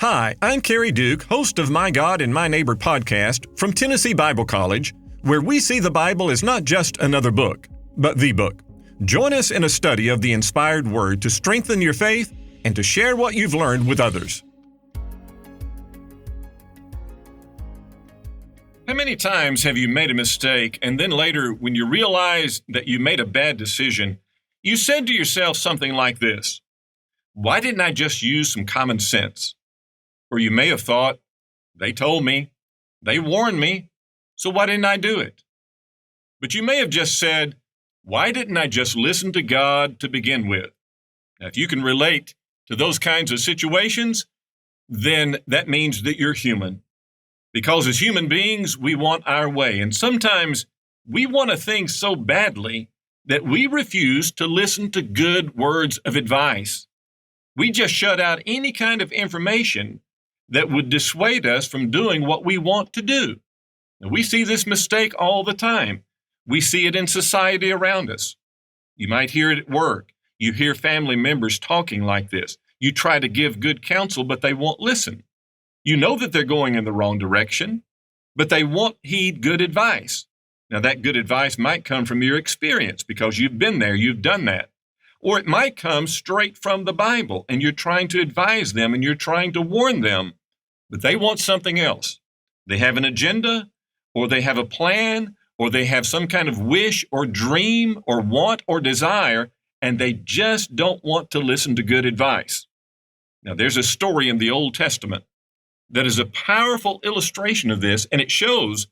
Hi, I'm Kerry Duke, host of My God and My Neighbor podcast from Tennessee Bible College, where we see the Bible as not just another book, but the book. Join us in a study of the inspired Word to strengthen your faith and to share what you've learned with others. How many times have you made a mistake and then later, when you realize that you made a bad decision, you said to yourself something like this: "Why didn't I just use some common sense?" Or you may have thought, "They told me, they warned me, so why didn't I do it?" But you may have just said, "Why didn't I just listen to God to begin with?" Now, if you can relate to those kinds of situations, then that means that you're human. Because as human beings, we want our way. And sometimes we want a thing so badly that we refuse to listen to good words of advice. We just shut out any kind of information that would dissuade us from doing what we want to do. And we see this mistake all the time. We see it in society around us. You might hear it at work. You hear family members talking like this. You try to give good counsel, but they won't listen. You know that they're going in the wrong direction, but they won't heed good advice. Now, that good advice might come from your experience because you've been there, you've done that. Or it might come straight from the Bible, and you're trying to advise them and you're trying to warn them, but they want something else. They have an agenda, or they have a plan, or they have some kind of wish or dream or want or desire, and they just don't want to listen to good advice. Now, there's a story in the Old Testament that is a powerful illustration of this, and it shows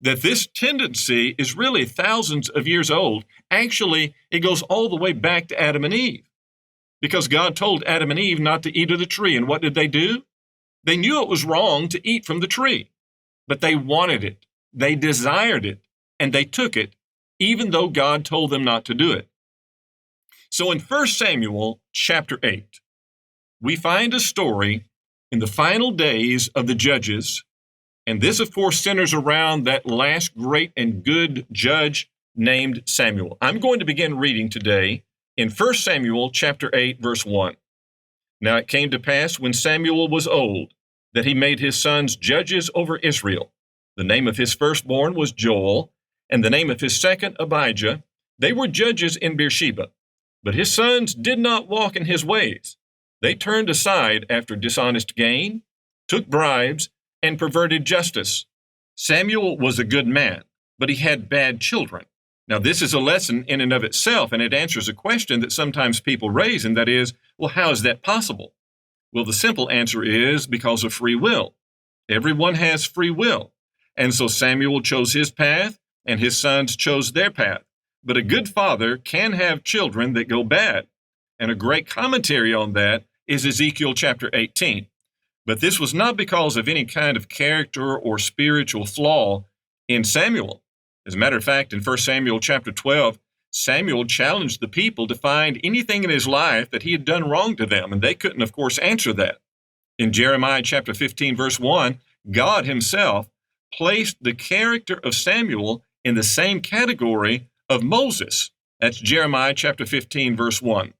that this tendency is really thousands of years old. Actually, it goes all the way back to Adam and Eve, because God told Adam and Eve not to eat of the tree, and what did they do? They knew it was wrong to eat from the tree, but they wanted it, they desired it, and they took it, even though God told them not to do it. So in 1 Samuel chapter 8, we find a story in the final days of the judges, and this, of course, centers around that last great and good judge named Samuel. I'm going to begin reading today in 1 Samuel chapter 8, verse 1. "Now it came to pass when Samuel was old, that he made his sons judges over Israel. The name of his firstborn was Joel, and the name of his second Abijah. They were judges in Beersheba. But his sons did not walk in his ways. They turned aside after dishonest gain, took bribes, and perverted justice. Samuel was a good man, but he had bad children." Now, this is a lesson in and of itself, and it answers a question that sometimes people raise, and that is, well, how is that possible? Well, the simple answer is because of free will. Everyone has free will. And so Samuel chose his path, and his sons chose their path. But a good father can have children that go bad. And a great commentary on that is Ezekiel chapter 18. But this was not because of any kind of character or spiritual flaw in Samuel. As a matter of fact, in 1 Samuel chapter 12, Samuel challenged the people to find anything in his life that he had done wrong to them, and they couldn't, of course, answer that. In Jeremiah chapter 15, verse 1, God himself placed the character of Samuel in the same category of Moses. That's Jeremiah chapter 15, verse 1.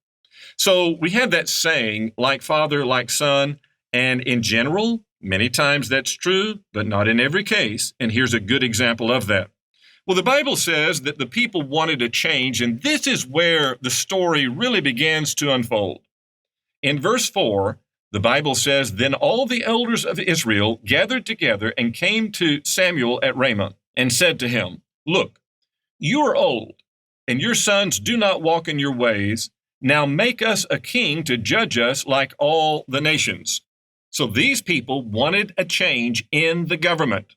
So we have that saying, like father, like son, and in general, many times that's true, but not in every case, and here's a good example of that. Well, the Bible says that the people wanted a change, and this is where the story really begins to unfold. In verse 4, the Bible says, "Then all the elders of Israel gathered together and came to Samuel at Ramah and said to him, 'Look, you are old, and your sons do not walk in your ways. Now make us a king to judge us like all the nations.'" So these people wanted a change in the government.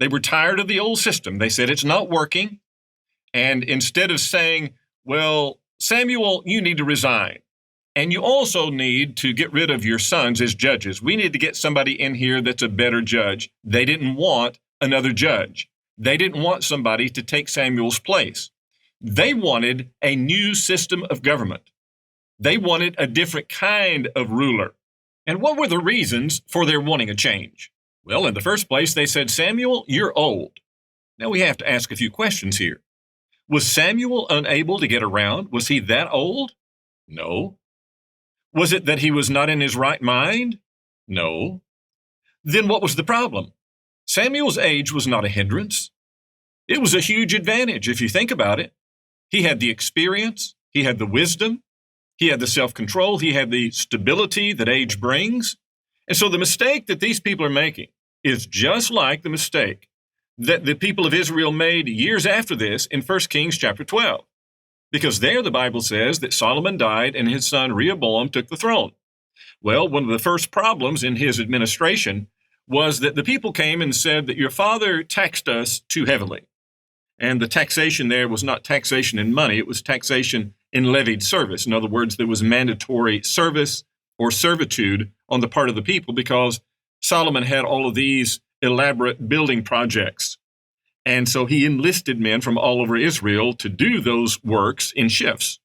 They were tired of the old system. They said it's not working. And instead of saying, "Well, Samuel, you need to resign, and you also need to get rid of your sons as judges. We need to get somebody in here that's a better judge." They didn't want another judge. They didn't want somebody to take Samuel's place. They wanted a new system of government. They wanted a different kind of ruler. And what were the reasons for their wanting a change? Well, in the first place, they said, "Samuel, you're old." Now we have to ask a few questions here. Was Samuel unable to get around? Was he that old? No. Was it that he was not in his right mind? No. Then what was the problem? Samuel's age was not a hindrance. It was a huge advantage if you think about it. He had the experience, he had the wisdom, he had the self-control, he had the stability that age brings. And so the mistake that these people are making is just like the mistake that the people of Israel made years after this in 1 Kings chapter 12. Because there the Bible says that Solomon died and his son Rehoboam took the throne. Well, one of the first problems in his administration was that the people came and said that your father taxed us too heavily. And the taxation there was not taxation in money, it was taxation in levied service. In other words, there was mandatory service or servitude on the part of the people because Solomon had all of these elaborate building projects. And so he enlisted men from all over Israel to do those works in shifts.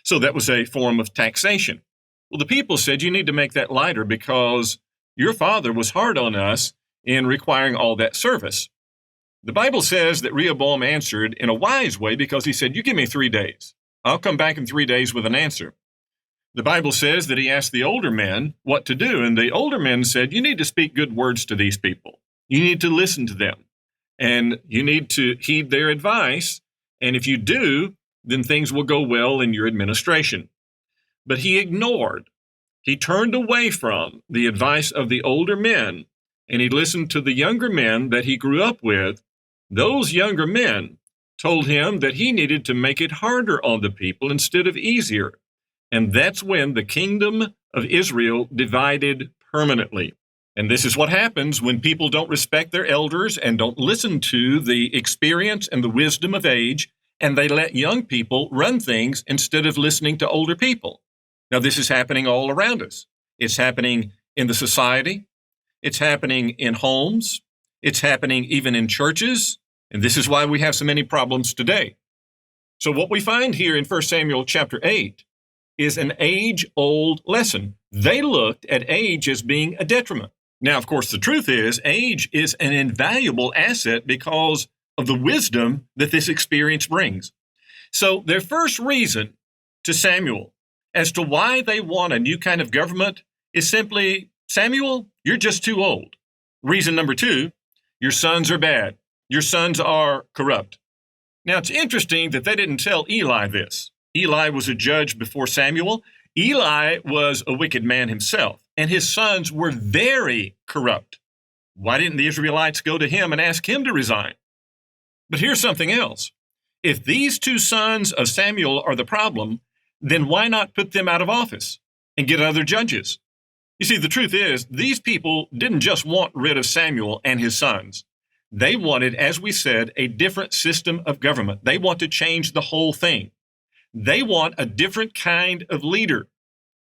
So that was a form of taxation. Well, the people said, you need to make that lighter because your father was hard on us in requiring all that service. The Bible says that Rehoboam answered in a wise way because he said, you give me 3 days. I'll come back in 3 days with an answer. The Bible says that he asked the older men what to do, and the older men said, you need to speak good words to these people. You need to listen to them, and you need to heed their advice, and if you do, then things will go well in your administration. But he ignored. He turned away from the advice of the older men, and he listened to the younger men that he grew up with. Those younger men told him that he needed to make it harder on the people instead of easier. And that's when the kingdom of Israel divided permanently. And this is what happens when people don't respect their elders and don't listen to the experience and the wisdom of age, and they let young people run things instead of listening to older people. Now, this is happening all around us. It's happening in the society. It's happening in homes. It's happening even in churches. And this is why we have so many problems today. So what we find here in 1 Samuel chapter 8 is an age-old lesson. They looked at age as being a detriment. Now, of course, the truth is age is an invaluable asset because of the wisdom that this experience brings. So their first reason to Samuel as to why they want a new kind of government is simply, Samuel, you're just too old. Reason number 2, your sons are bad. Your sons are corrupt. Now, it's interesting that they didn't tell Eli this. Eli was a judge before Samuel. Eli was a wicked man himself, and his sons were very corrupt. Why didn't the Israelites go to him and ask him to resign? But here's something else. If these 2 sons of Samuel are the problem, then why not put them out of office and get other judges? You see, the truth is, these people didn't just want rid of Samuel and his sons. They wanted, as we said, a different system of government. They want to change the whole thing. They want a different kind of leader,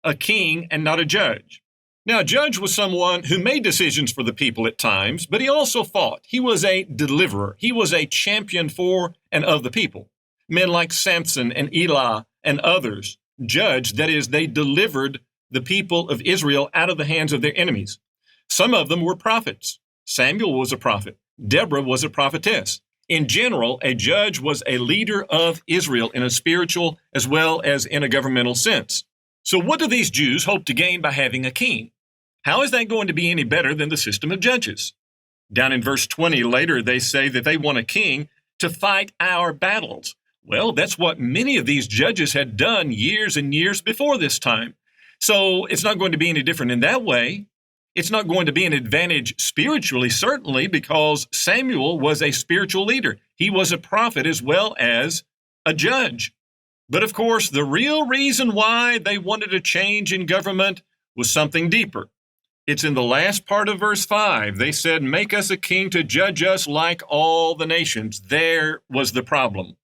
a king and not a judge. Now, a judge was someone who made decisions for the people at times, but he also fought. He was a deliverer. He was a champion for and of the people. Men like Samson and Eli and others judged, that is, they delivered the people of Israel out of the hands of their enemies. Some of them were prophets. Samuel was a prophet. Deborah was a prophetess. In general, a judge was a leader of Israel in a spiritual as well as in a governmental sense. So what do these Jews hope to gain by having a king? How is that going to be any better than the system of judges? Down in verse 20 later, they say that they want a king to fight our battles. Well, that's what many of these judges had done years and years before this time. So it's not going to be any different in that way. It's not going to be an advantage spiritually, certainly, because Samuel was a spiritual leader. He was a prophet as well as a judge. But of course, the real reason why they wanted a change in government was something deeper. It's in the last part of verse 5. They said, make us a king to judge us like all the nations. There was the problem.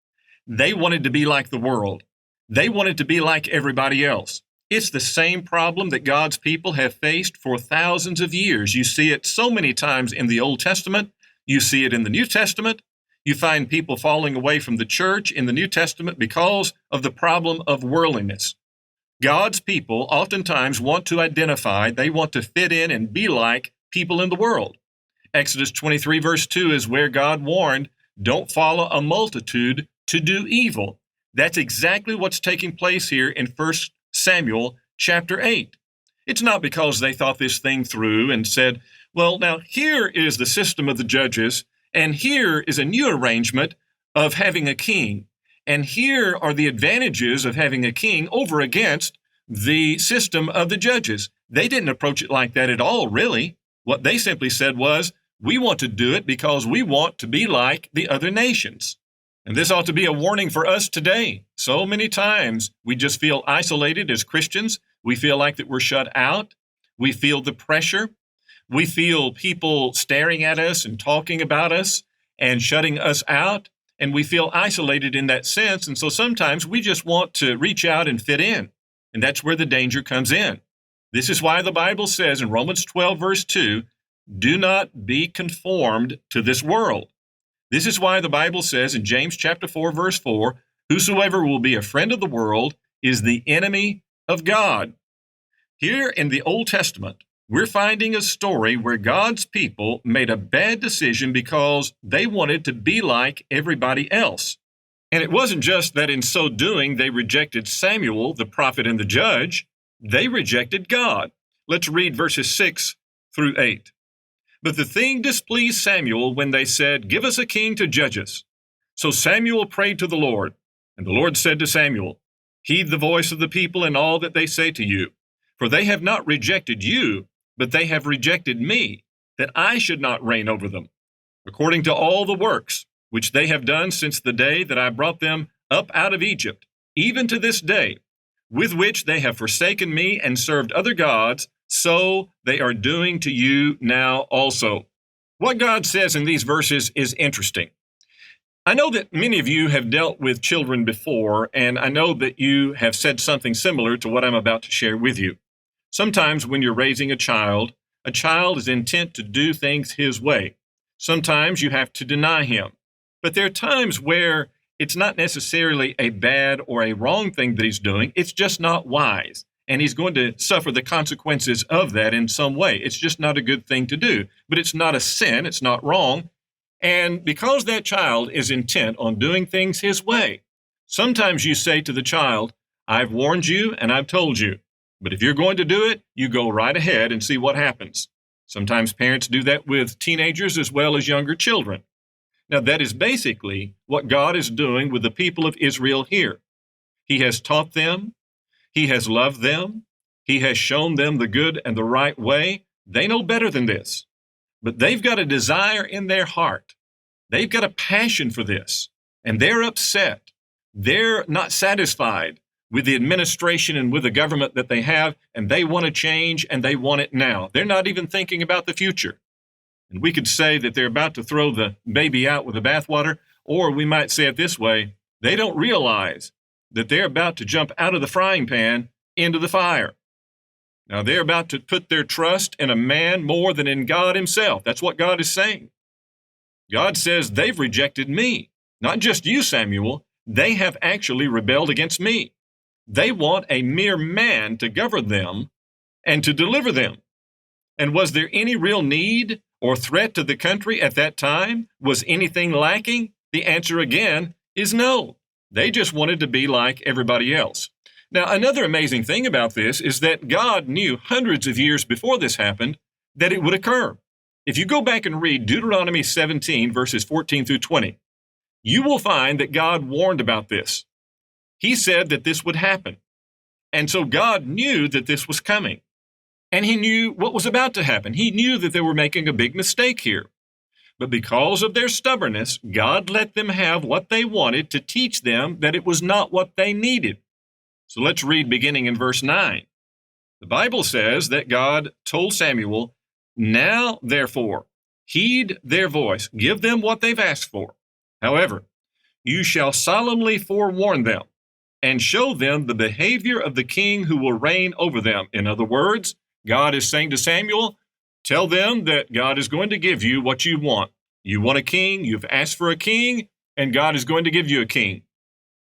They wanted to be like the world. They wanted to be like everybody else. It's the same problem that God's people have faced for thousands of years. You see it so many times in the Old Testament. You see it in the New Testament. You find people falling away from the church in the New Testament because of the problem of worldliness. God's people oftentimes want to identify, they want to fit in and be like people in the world. Exodus 23 verse 2 is where God warned, don't follow a multitude to do evil. That's exactly what's taking place here in 1 Samuel chapter 8. It's not because they thought this thing through and said, well, now here is the system of the judges, and here is a new arrangement of having a king. And here are the advantages of having a king over against the system of the judges. They didn't approach it like that at all, really. What they simply said was, we want to do it because we want to be like the other nations. And this ought to be a warning for us today. So many times we just feel isolated as Christians. We feel like that we're shut out. We feel the pressure. We feel people staring at us and talking about us and shutting us out. And we feel isolated in that sense. And so sometimes we just want to reach out and fit in. And that's where the danger comes in. This is why the Bible says in Romans 12, verse 2, do not be conformed to this world. This is why the Bible says in James chapter 4, verse 4, whosoever will be a friend of the world is the enemy of God. Here in the Old Testament, we're finding a story where God's people made a bad decision because they wanted to be like everybody else. And it wasn't just that in so doing they rejected Samuel, the prophet and the judge. They rejected God. Let's read verses 6 through 8. But the thing displeased Samuel when they said, give us a king to judge us. So Samuel prayed to the Lord, and the Lord said to Samuel, heed the voice of the people in all that they say to you, for they have not rejected you, but they have rejected me, that I should not reign over them, according to all the works which they have done since the day that I brought them up out of Egypt, even to this day, with which they have forsaken me and served other gods, so they are doing to you now also. What God says in these verses is interesting. I know that many of you have dealt with children before, and I know that you have said something similar to what I'm about to share with you. Sometimes when you're raising a child is intent to do things his way. Sometimes you have to deny him. But there are times where it's not necessarily a bad or a wrong thing that he's doing. It's just not wise. And he's going to suffer the consequences of that in some way. It's just not a good thing to do. But it's not a sin. It's not wrong. And because that child is intent on doing things his way, sometimes you say to the child, I've warned you and I've told you. But if you're going to do it, you go right ahead and see what happens. Sometimes parents do that with teenagers as well as younger children. Now, that is basically what God is doing with the people of Israel here. He has taught them. He has loved them. He has shown them the good and the right way. They know better than this. But they've got a desire in their heart. They've got a passion for this. And they're upset. They're not satisfied with the administration and with the government that they have, and they want to change, and they want it now. They're not even thinking about the future. And we could say that they're about to throw the baby out with the bathwater, or we might say it this way, they don't realize that they're about to jump out of the frying pan into the fire. Now, they're about to put their trust in a man more than in God himself. That's what God is saying. God says they've rejected me. Not just you, Samuel. They have actually rebelled against me. They want a mere man to govern them and to deliver them. And was there any real need or threat to the country at that time? Was anything lacking? The answer again is no. They just wanted to be like everybody else. Now, another amazing thing about this is that God knew hundreds of years before this happened that it would occur. If you go back and read Deuteronomy 17, verses 14 through 20, you will find that God warned about this. He said that this would happen. And so God knew that this was coming. And he knew what was about to happen. He knew that they were making a big mistake here. But because of their stubbornness, God let them have what they wanted to teach them that it was not what they needed. So let's read beginning in verse 9. The Bible says that God told Samuel, now, therefore, heed their voice. Give them what they've asked for. However, you shall solemnly forewarn them and show them the behavior of the king who will reign over them. In other words, God is saying to Samuel, tell them that God is going to give you what you want. You want a king, you've asked for a king, and God is going to give you a king.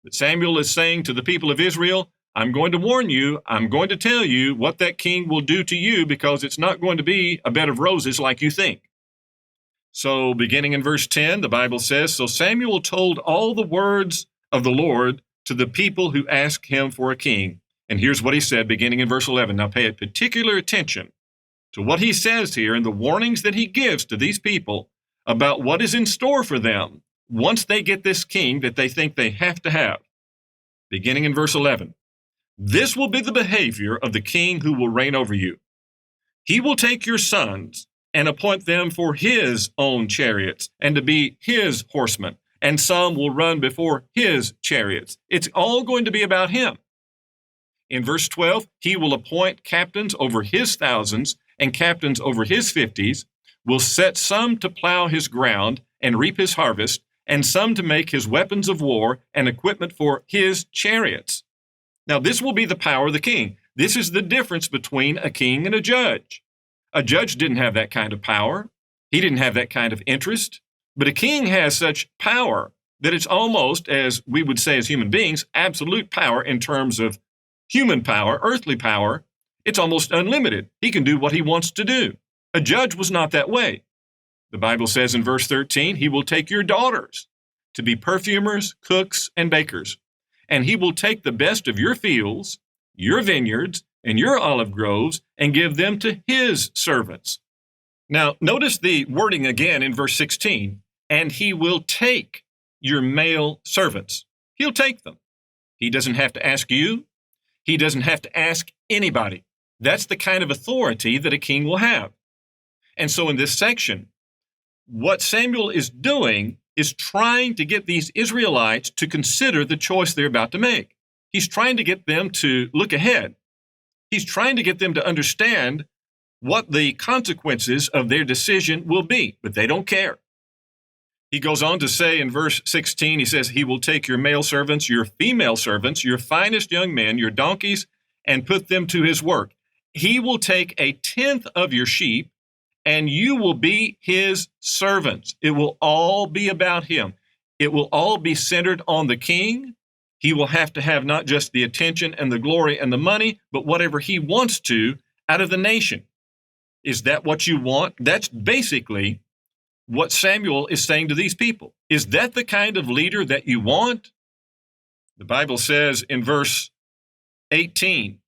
But Samuel is saying to the people of Israel, I'm going to warn you, I'm going to tell you what that king will do to you because it's not going to be a bed of roses like you think. So beginning in verse 10, the Bible says, so Samuel told all the words of the Lord to the people who asked him for a king. And here's what he said beginning in verse 11. Now pay particular attention to what he says here and the warnings that he gives to these people about what is in store for them once they get this king that they think they have to have. Beginning in verse 11. This will be the behavior of the king who will reign over you. He will take your sons and appoint them for his own chariots and to be his horsemen, and some will run before his chariots. It's all going to be about him. In verse 12, he will appoint captains over his thousands and captains over his 50s, will set some to plow his ground and reap his harvest, and some to make his weapons of war and equipment for his chariots. Now, this will be the power of the king. This is the difference between a king and a judge. A judge didn't have that kind of power. He didn't have that kind of interest. But a king has such power that it's almost, as we would say as human beings, absolute power in terms of human power, earthly power. It's almost unlimited. He can do what he wants to do. A judge was not that way. The Bible says in verse 13, he will take your daughters to be perfumers, cooks, and bakers. And he will take the best of your fields, your vineyards, and your olive groves, and give them to his servants. Now, notice the wording again in verse 16, and he will take your male servants. He'll take them. He doesn't have to ask you. He doesn't have to ask anybody. That's the kind of authority that a king will have. And so in this section, what Samuel is doing is trying to get these Israelites to consider the choice they're about to make. He's trying to get them to look ahead. He's trying to get them to understand what the consequences of their decision will be, but they don't care. He goes on to say in verse 16, he says, he will take your male servants, your female servants, your finest young men, your donkeys, and put them to his work. He will take a tenth of your sheep, and you will be his servants. It will all be about him. It will all be centered on the king. He will have to have not just the attention and the glory and the money, but whatever he wants to out of the nation. Is that what you want? That's basically what Samuel is saying to these people. Is that the kind of leader that you want? The Bible says in verse 18,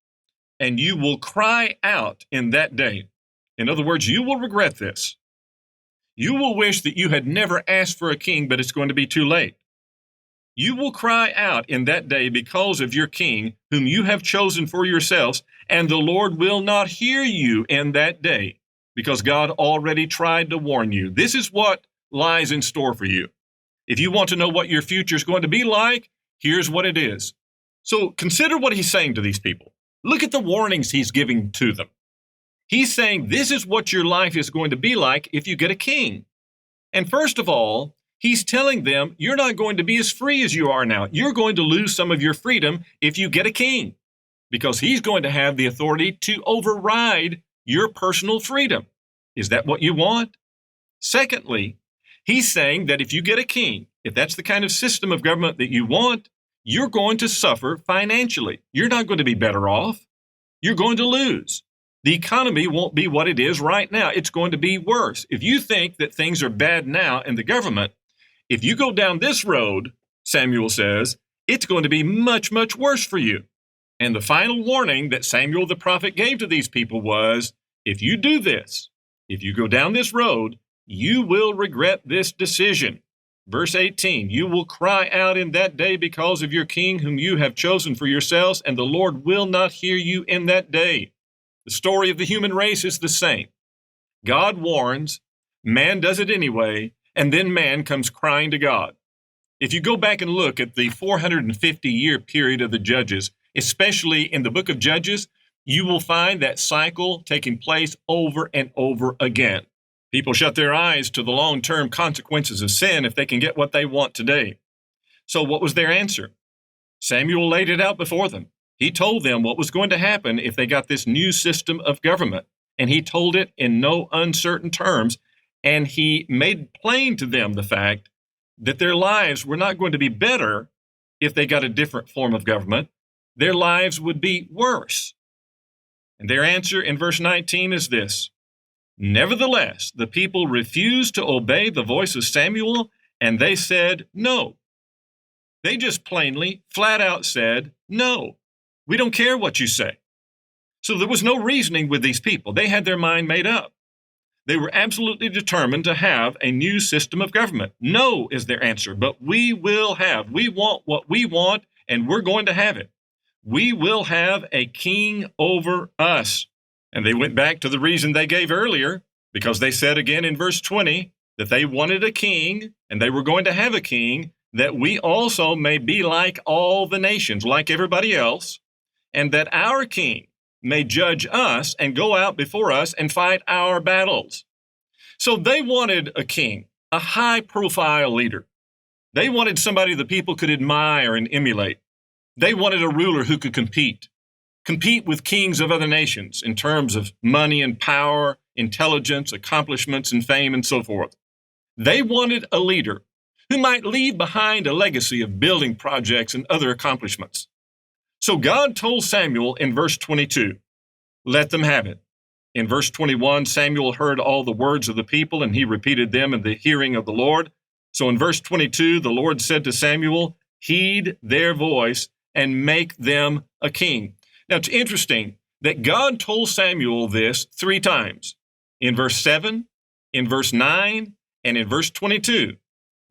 and you will cry out in that day. In other words, you will regret this. You will wish that you had never asked for a king, but it's going to be too late. You will cry out in that day because of your king, whom you have chosen for yourselves, and the Lord will not hear you in that day, because God already tried to warn you. This is what lies in store for you. If you want to know what your future is going to be like, here's what it is. So consider what he's saying to these people. Look at the warnings he's giving to them. He's saying this is what your life is going to be like if you get a king. And first of all, he's telling them you're not going to be as free as you are now. You're going to lose some of your freedom if you get a king, because he's going to have the authority to override your personal freedom. Is that what you want? Secondly, he's saying that if you get a king, if that's the kind of system of government that you want, you're going to suffer financially. You're not going to be better off. You're going to lose. The economy won't be what it is right now. It's going to be worse. If you think that things are bad now in the government, if you go down this road, Samuel says, it's going to be much, much worse for you. And the final warning that Samuel the prophet gave to these people was, if you do this, if you go down this road, you will regret this decision. Verse 18, you will cry out in that day because of your king whom you have chosen for yourselves, and the Lord will not hear you in that day. The story of the human race is the same. God warns, man does it anyway, and then man comes crying to God. If you go back and look at the 450-year period of the Judges, especially in the book of Judges, you will find that cycle taking place over and over again. People shut their eyes to the long-term consequences of sin if they can get what they want today. So what was their answer? Samuel laid it out before them. He told them what was going to happen if they got this new system of government, and he told it in no uncertain terms, and he made plain to them the fact that their lives were not going to be better if they got a different form of government. Their lives would be worse. And their answer in verse 19 is this: nevertheless, the people refused to obey the voice of Samuel, and they said no. They just plainly, flat out said no. We don't care what you say. So there was no reasoning with these people. They had their mind made up. They were absolutely determined to have a new system of government. No is their answer, but we will have. We want what we want, and we're going to have it. We will have a king over us. And they went back to the reason they gave earlier, because they said again in verse 20 that they wanted a king, and they were going to have a king, that we also may be like all the nations, like everybody else, and that our king may judge us and go out before us and fight our battles. So they wanted a king, a high-profile leader. They wanted somebody the people could admire and emulate. They wanted a ruler who could compete with kings of other nations in terms of money and power, intelligence, accomplishments, and fame, and so forth. They wanted a leader who might leave behind a legacy of building projects and other accomplishments. So God told Samuel in verse 22, let them have it. In verse 21, Samuel heard all the words of the people, and he repeated them in the hearing of the Lord. So in verse 22, the Lord said to Samuel, heed their voice and make them a king. Now, it's interesting that God told Samuel this 3 times. In verse 7, in verse 9, and in verse 22.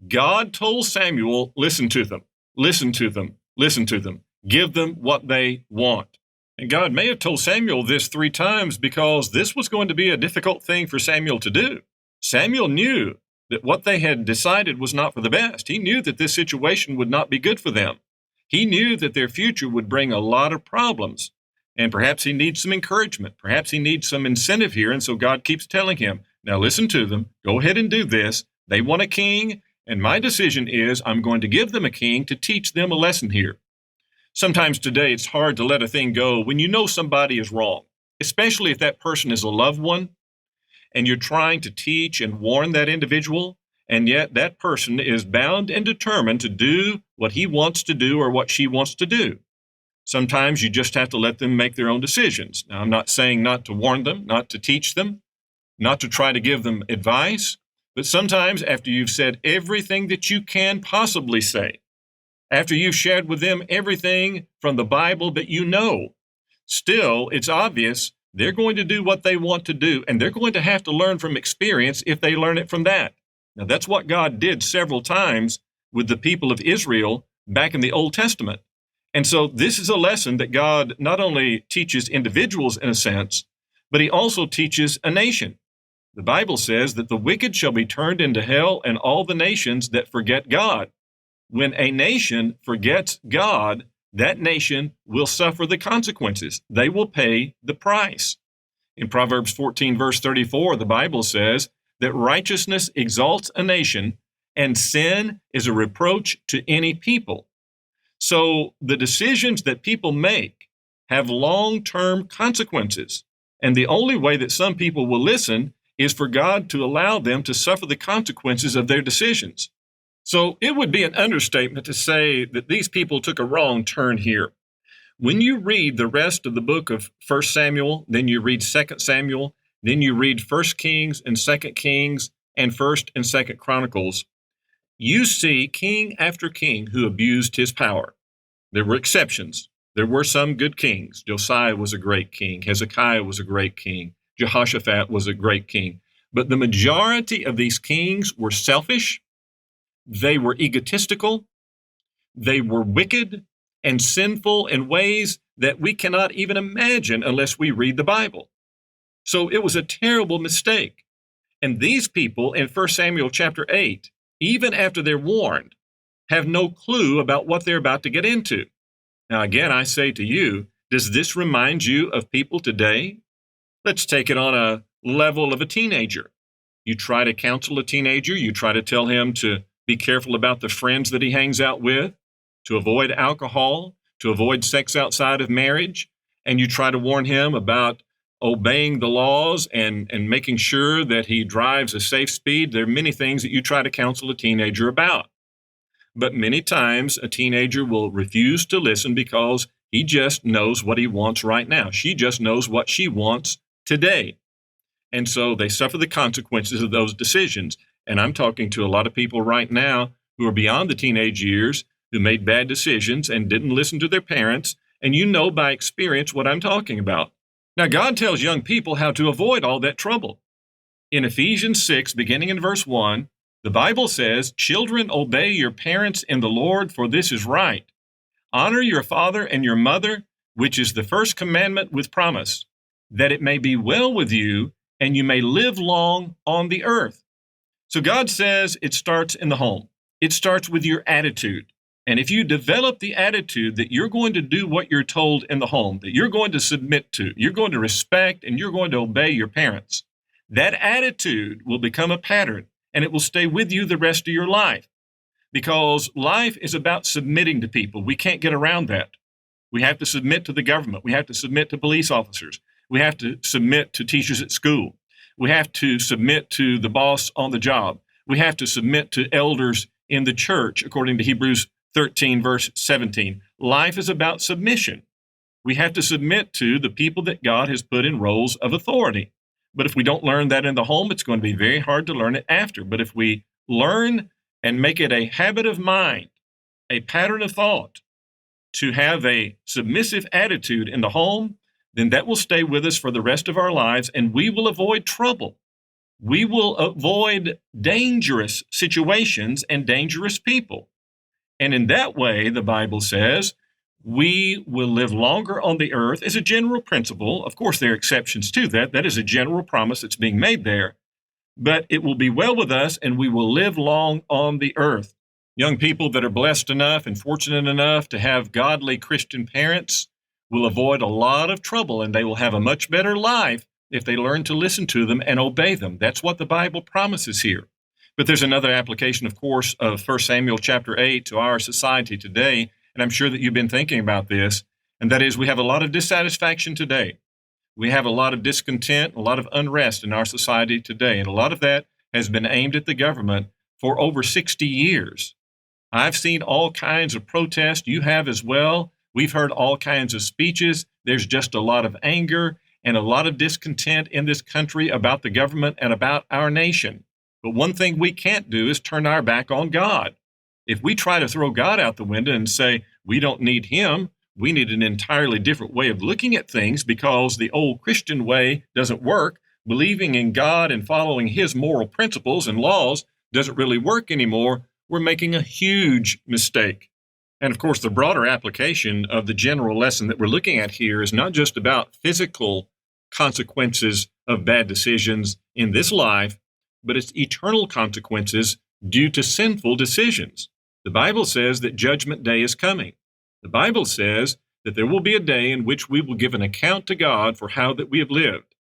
God told Samuel, listen to them, listen to them, listen to them. Give them what they want. And God may have told Samuel this 3 times because this was going to be a difficult thing for Samuel to do. Samuel knew that what they had decided was not for the best. He knew that this situation would not be good for them. He knew that their future would bring a lot of problems. And perhaps he needs some encouragement. Perhaps he needs some incentive here. And so God keeps telling him, now listen to them. Go ahead and do this. They want a king. And my decision is I'm going to give them a king to teach them a lesson here. Sometimes today it's hard to let a thing go when you know somebody is wrong, especially if that person is a loved one and you're trying to teach and warn that individual, and yet that person is bound and determined to do what he wants to do or what she wants to do. Sometimes you just have to let them make their own decisions. Now, I'm not saying not to warn them, not to teach them, not to try to give them advice, but sometimes after you've said everything that you can possibly say, after you've shared with them everything from the Bible that you know, still it's obvious they're going to do what they want to do, and they're going to have to learn from experience if they learn it from that. Now, that's what God did several times with the people of Israel back in the Old Testament. And so this is a lesson that God not only teaches individuals in a sense, but he also teaches a nation. The Bible says that the wicked shall be turned into hell and all the nations that forget God. When a nation forgets God, that nation will suffer the consequences. They will pay the price. In Proverbs 14, verse 34, the Bible says that righteousness exalts a nation and sin is a reproach to any people. So the decisions that people make have long-term consequences. And the only way that some people will listen is for God to allow them to suffer the consequences of their decisions. So it would be an understatement to say that these people took a wrong turn here. When you read the rest of the book of 1 Samuel, then you read 2 Samuel, then you read 1 Kings and 2 Kings and 1 and 2 Chronicles, you see king after king who abused his power. There were exceptions. There were some good kings. Josiah was a great king. Hezekiah was a great king. Jehoshaphat was a great king. But the majority of these kings were selfish. They were egotistical. They were wicked and sinful in ways that we cannot even imagine unless we read the Bible. So it was a terrible mistake. And these people in 1 Samuel chapter 8, even after they're warned, have no clue about what they're about to get into. Now, again, I say to you, does this remind you of people today? Let's take it on a level of a teenager. You try to counsel a teenager. You try to tell him to be careful about the friends that he hangs out with, to avoid alcohol, to avoid sex outside of marriage, and you try to warn him about obeying the laws and making sure that he drives a safe speed. There are many things that you try to counsel a teenager about. But many times a teenager will refuse to listen because he just knows what he wants right now. She just knows what she wants today. And so they suffer the consequences of those decisions. And I'm talking to a lot of people right now who are beyond the teenage years, who made bad decisions and didn't listen to their parents, and you know by experience what I'm talking about. Now, God tells young people how to avoid all that trouble. In Ephesians 6, beginning in verse 1, the Bible says, "Children, obey your parents in the Lord, for this is right. Honor your father and your mother, which is the first commandment with promise, that it may be well with you and you may live long on the earth." So God says it starts in the home. It starts with your attitude. And if you develop the attitude that you're going to do what you're told in the home, that you're going to submit to, you're going to respect, and you're going to obey your parents, that attitude will become a pattern and it will stay with you the rest of your life. Because life is about submitting to people. We can't get around that. We have to submit to the government. We have to submit to police officers. We have to submit to teachers at school. We have to submit to the boss on the job. We have to submit to elders in the church, according to Hebrews 13, verse 17. Life is about submission. We have to submit to the people that God has put in roles of authority. But if we don't learn that in the home, it's going to be very hard to learn it after. But if we learn and make it a habit of mind, a pattern of thought, to have a submissive attitude in the home, then that will stay with us for the rest of our lives, and we will avoid trouble. We will avoid dangerous situations and dangerous people. And in that way, the Bible says, we will live longer on the earth as a general principle. Of course, there are exceptions to that. That is a general promise that's being made there. But it will be well with us, and we will live long on the earth. Young people that are blessed enough and fortunate enough to have godly Christian parents will avoid a lot of trouble, and they will have a much better life if they learn to listen to them and obey them. That's what the Bible promises here. But there's another application, of course, of 1 Samuel chapter 8 to our society today, and I'm sure that you've been thinking about this, and that is we have a lot of dissatisfaction today. We have a lot of discontent, a lot of unrest in our society today, and a lot of that has been aimed at the government for over 60 years. I've seen all kinds of protests. You have as well. We've heard all kinds of speeches. There's just a lot of anger and a lot of discontent in this country about the government and about our nation. But one thing we can't do is turn our back on God. If we try to throw God out the window and say, we don't need him, we need an entirely different way of looking at things because the old Christian way doesn't work, believing in God and following his moral principles and laws doesn't really work anymore, we're making a huge mistake. And of course, the broader application of the general lesson that we're looking at here is not just about physical consequences of bad decisions in this life, but it's eternal consequences due to sinful decisions. The Bible says that judgment day is coming. The Bible says that there will be a day in which we will give an account to God for how that we have lived.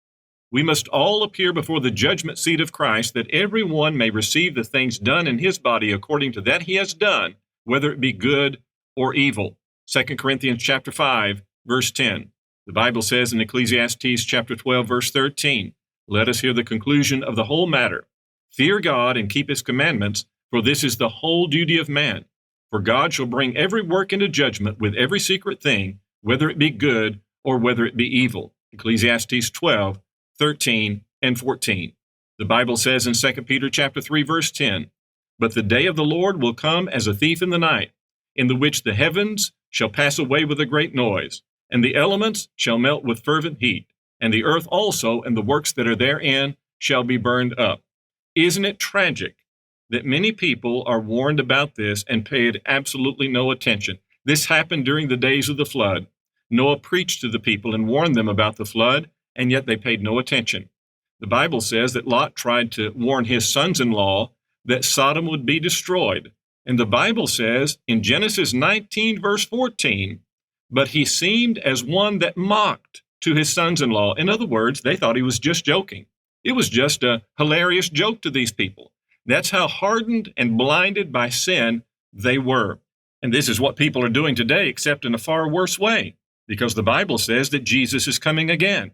We must all appear before the judgment seat of Christ, that everyone may receive the things done in his body according to that he has done, whether it be good or evil. 2 Corinthians chapter 5, verse 10. The Bible says in Ecclesiastes chapter 12, verse 13, let us hear the conclusion of the whole matter. Fear God and keep his commandments, for this is the whole duty of man. For God shall bring every work into judgment with every secret thing, whether it be good or whether it be evil. Ecclesiastes 12, 13, and 14. The Bible says in 2 Peter chapter 3, verse 10, but the day of the Lord will come as a thief in the night, in the which the heavens shall pass away with a great noise, and the elements shall melt with fervent heat, and the earth also and the works that are therein shall be burned up. Isn't it tragic that many people are warned about this and paid absolutely no attention? This happened during the days of the flood. Noah preached to the people and warned them about the flood, and yet they paid no attention. The Bible says that Lot tried to warn his sons-in-law that Sodom would be destroyed. And the Bible says in Genesis 19, verse 14, but he seemed as one that mocked to his sons-in-law. In other words, they thought he was just joking. It was just a hilarious joke to these people. That's how hardened and blinded by sin they were. And this is what people are doing today, except in a far worse way, because the Bible says that Jesus is coming again.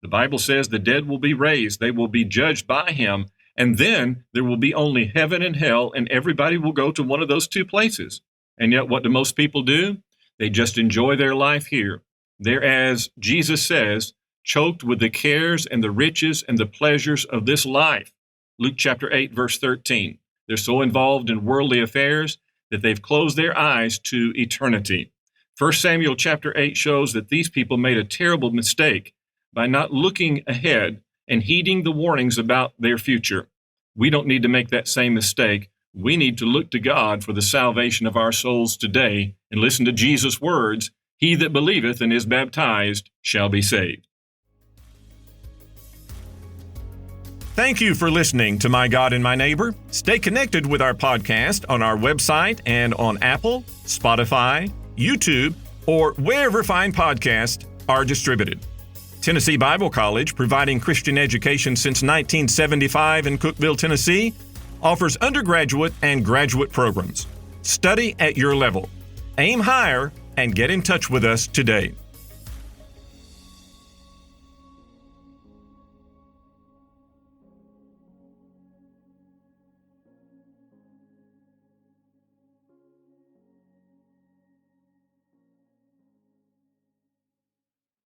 The Bible says the dead will be raised. They will be judged by him. And then there will be only heaven and hell, and everybody will go to one of those two places. And yet what do most people do? They just enjoy their life here. They're, as Jesus says, choked with the cares and the riches and the pleasures of this life. Luke chapter 8, verse 13. They're so involved in worldly affairs that they've closed their eyes to eternity. 1 Samuel chapter 8 shows that these people made a terrible mistake by not looking ahead and heeding the warnings about their future. We don't need to make that same mistake. We need to look to God for the salvation of our souls today and listen to Jesus' words, "He that believeth and is baptized shall be saved." Thank you for listening to My God and My Neighbor. Stay connected with our podcast on our website and on Apple, Spotify, YouTube, or wherever fine podcasts are distributed. Tennessee Bible College, providing Christian education since 1975 in Cookeville, Tennessee, offers undergraduate and graduate programs. Study at your level. Aim higher and get in touch with us today.